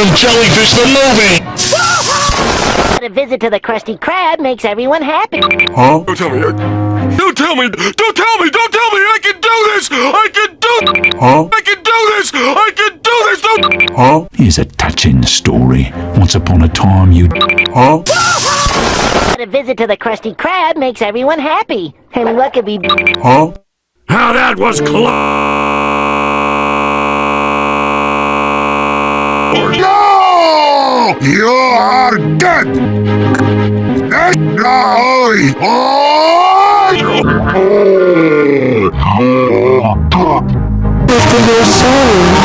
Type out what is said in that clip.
from Jellyfish the movie! But a visit to the Krusty Krab makes everyone happy. Huh? Don't tell me. Don't tell me. Don't tell me. Don't tell me. I can do this. I can do. Huh? I can do this. I can do this. Don't. Huh? Here's a touching story. Once upon a time you... Huh? But a visit to the Krusty Krab makes everyone happy. And what could be... Huh? Now that was close. No! You are dead! Dead now! After your soul.